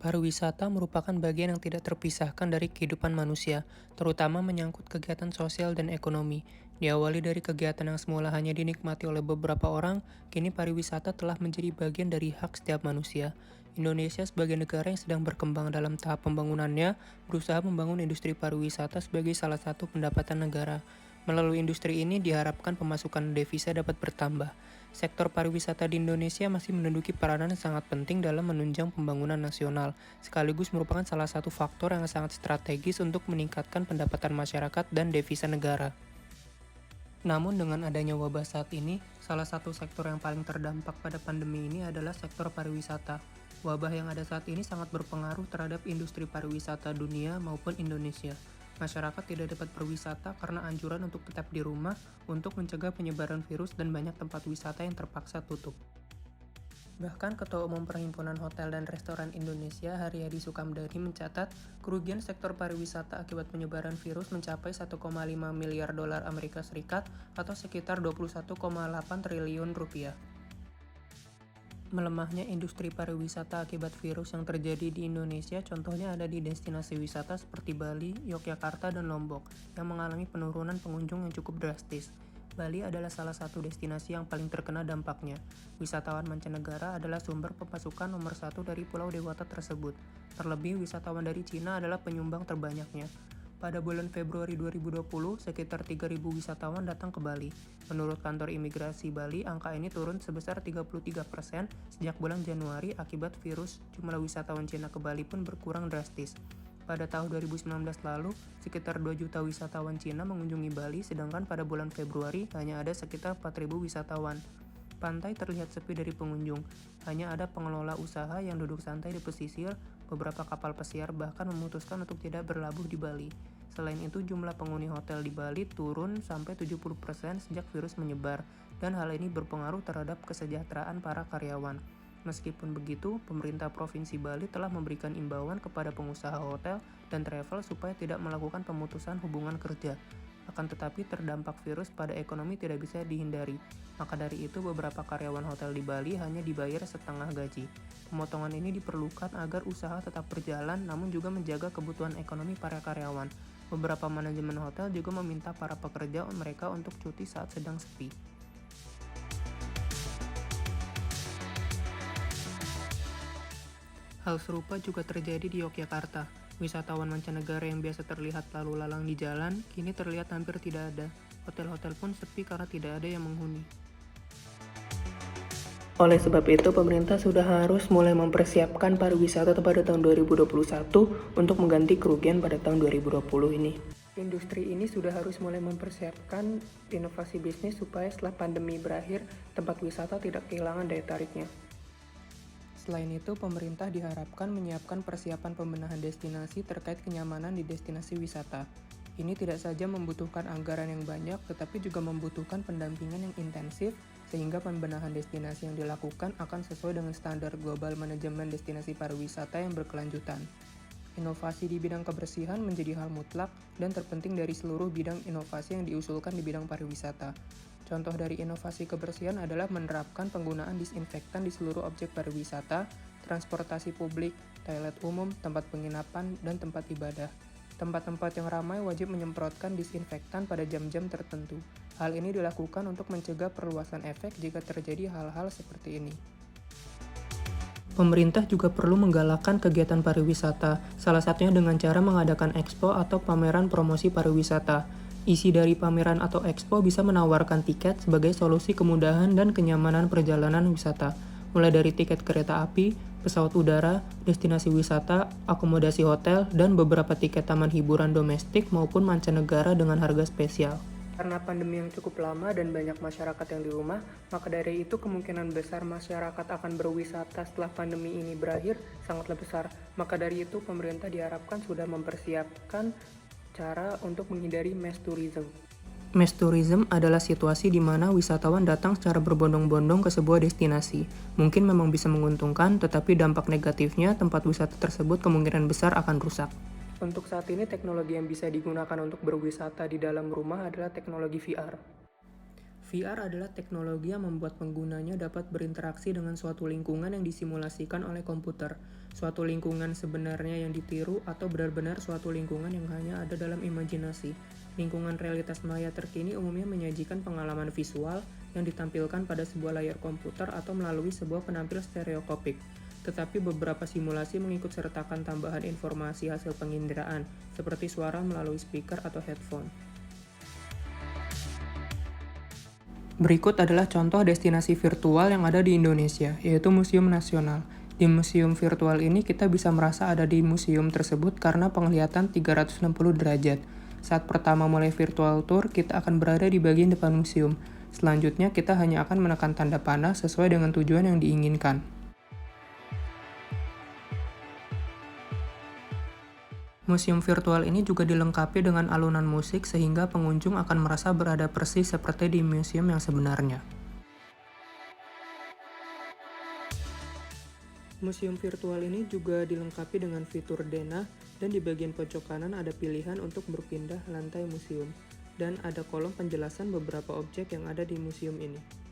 Pariwisata merupakan bagian yang tidak terpisahkan dari kehidupan manusia, terutama menyangkut kegiatan sosial dan ekonomi. Diawali dari kegiatan yang semula hanya dinikmati oleh beberapa orang, kini pariwisata telah menjadi bagian dari hak setiap manusia. Indonesia sebagai negara yang sedang berkembang dalam tahap pembangunannya, berusaha membangun industri pariwisata sebagai salah satu pendapatan negara. Melalui industri ini diharapkan pemasukan devisa dapat bertambah. Sektor pariwisata di Indonesia masih menduduki peranan yang sangat penting dalam menunjang pembangunan nasional, sekaligus merupakan salah satu faktor yang sangat strategis untuk meningkatkan pendapatan masyarakat dan devisa negara. Namun dengan adanya wabah saat ini, salah satu sektor yang paling terdampak pada pandemi ini adalah sektor pariwisata. Wabah yang ada saat ini sangat berpengaruh terhadap industri pariwisata dunia maupun Indonesia. Masyarakat tidak dapat berwisata karena anjuran untuk tetap di rumah untuk mencegah penyebaran virus dan banyak tempat wisata yang terpaksa tutup. Bahkan Ketua Umum Perhimpunan Hotel dan Restoran Indonesia, Haryadi Sukamdhani mencatat, kerugian sektor pariwisata akibat penyebaran virus mencapai 1,5 miliar dolar Amerika Serikat atau sekitar 21,8 triliun rupiah. Melemahnya industri pariwisata akibat virus yang terjadi di Indonesia contohnya ada di destinasi wisata seperti Bali, Yogyakarta, dan Lombok yang mengalami penurunan pengunjung yang cukup drastis. Bali adalah salah satu destinasi yang paling terkena dampaknya. Wisatawan mancanegara adalah sumber pemasukan nomor satu dari Pulau Dewata tersebut. Terlebih, wisatawan dari Cina adalah penyumbang terbanyaknya. Pada bulan Februari 2020, sekitar 3.000 wisatawan datang ke Bali. Menurut kantor imigrasi Bali, angka ini turun sebesar 33% sejak bulan Januari akibat virus. Jumlah wisatawan Cina ke Bali pun berkurang drastis. Pada tahun 2019 lalu, sekitar 2 juta wisatawan Cina mengunjungi Bali, sedangkan pada bulan Februari hanya ada sekitar 4.000 wisatawan. Pantai terlihat sepi dari pengunjung. Hanya ada pengelola usaha yang duduk santai di pesisir. Beberapa kapal pesiar bahkan memutuskan untuk tidak berlabuh di Bali. Selain itu, jumlah penghuni hotel di Bali turun sampai 70% sejak virus menyebar, dan hal ini berpengaruh terhadap kesejahteraan para karyawan. Meskipun begitu, pemerintah Provinsi Bali telah memberikan imbauan kepada pengusaha hotel dan travel supaya tidak melakukan pemutusan hubungan kerja. Akan tetapi terdampak virus pada ekonomi tidak bisa dihindari. Maka dari itu beberapa karyawan hotel di Bali hanya dibayar setengah gaji. Pemotongan ini diperlukan agar usaha tetap berjalan namun juga menjaga kebutuhan ekonomi para karyawan. Beberapa manajemen hotel juga meminta para pekerja mereka untuk cuti saat sedang sepi. Hal serupa juga terjadi di Yogyakarta. Wisatawan mancanegara yang biasa terlihat lalu lalang di jalan, kini terlihat hampir tidak ada. Hotel-hotel pun sepi karena tidak ada yang menghuni. Oleh sebab itu, pemerintah sudah harus mulai mempersiapkan pariwisata pada tahun 2021 untuk mengganti kerugian pada tahun 2020 ini. Industri ini sudah harus mulai mempersiapkan inovasi bisnis supaya setelah pandemi berakhir, tempat wisata tidak kehilangan daya tariknya. Selain itu, pemerintah diharapkan menyiapkan persiapan pembenahan destinasi terkait kenyamanan di destinasi wisata. Ini tidak saja membutuhkan anggaran yang banyak, tetapi juga membutuhkan pendampingan yang intensif, sehingga pembenahan destinasi yang dilakukan akan sesuai dengan standar global manajemen destinasi pariwisata yang berkelanjutan. Inovasi di bidang kebersihan menjadi hal mutlak dan terpenting dari seluruh bidang inovasi yang diusulkan di bidang pariwisata. Contoh dari inovasi kebersihan adalah menerapkan penggunaan disinfektan di seluruh objek pariwisata, transportasi publik, toilet umum, tempat penginapan, dan tempat ibadah. Tempat-tempat yang ramai wajib menyemprotkan disinfektan pada jam-jam tertentu. Hal ini dilakukan untuk mencegah perluasan efek jika terjadi hal-hal seperti ini. Pemerintah juga perlu menggalakkan kegiatan pariwisata, salah satunya dengan cara mengadakan expo atau pameran promosi pariwisata. Isi dari pameran atau expo bisa menawarkan tiket sebagai solusi kemudahan dan kenyamanan perjalanan wisata, mulai dari tiket kereta api, pesawat udara, destinasi wisata, akomodasi hotel, dan beberapa tiket taman hiburan domestik maupun mancanegara dengan harga spesial. Karena pandemi yang cukup lama dan banyak masyarakat yang di rumah, maka dari itu kemungkinan besar masyarakat akan berwisata setelah pandemi ini berakhir sangatlah besar. Maka dari itu pemerintah diharapkan sudah mempersiapkan cara untuk menghindari mass tourism. Mass tourism adalah situasi di mana wisatawan datang secara berbondong-bondong ke sebuah destinasi. Mungkin memang bisa menguntungkan, tetapi dampak negatifnya tempat wisata tersebut kemungkinan besar akan rusak. Untuk saat ini teknologi yang bisa digunakan untuk berwisata di dalam rumah adalah teknologi VR. VR adalah teknologi yang membuat penggunanya dapat berinteraksi dengan suatu lingkungan yang disimulasikan oleh komputer. Suatu lingkungan sebenarnya yang ditiru atau benar-benar suatu lingkungan yang hanya ada dalam imajinasi. Lingkungan realitas maya terkini umumnya menyajikan pengalaman visual yang ditampilkan pada sebuah layar komputer atau melalui sebuah penampil stereoskopik. Tetapi beberapa simulasi mengikut sertakan tambahan informasi hasil penginderaan, seperti suara melalui speaker atau headphone. Berikut adalah contoh destinasi virtual yang ada di Indonesia, yaitu Museum Nasional. Di museum virtual ini kita bisa merasa ada di museum tersebut karena penglihatan 360 derajat. Saat pertama mulai virtual tour, kita akan berada di bagian depan museum. Selanjutnya, kita hanya akan menekan tanda panah sesuai dengan tujuan yang diinginkan. Museum virtual ini juga dilengkapi dengan alunan musik sehingga pengunjung akan merasa berada persis seperti di museum yang sebenarnya. Museum virtual ini juga dilengkapi dengan fitur denah dan di bagian pojok kanan ada pilihan untuk berpindah lantai museum dan ada kolom penjelasan beberapa objek yang ada di museum ini.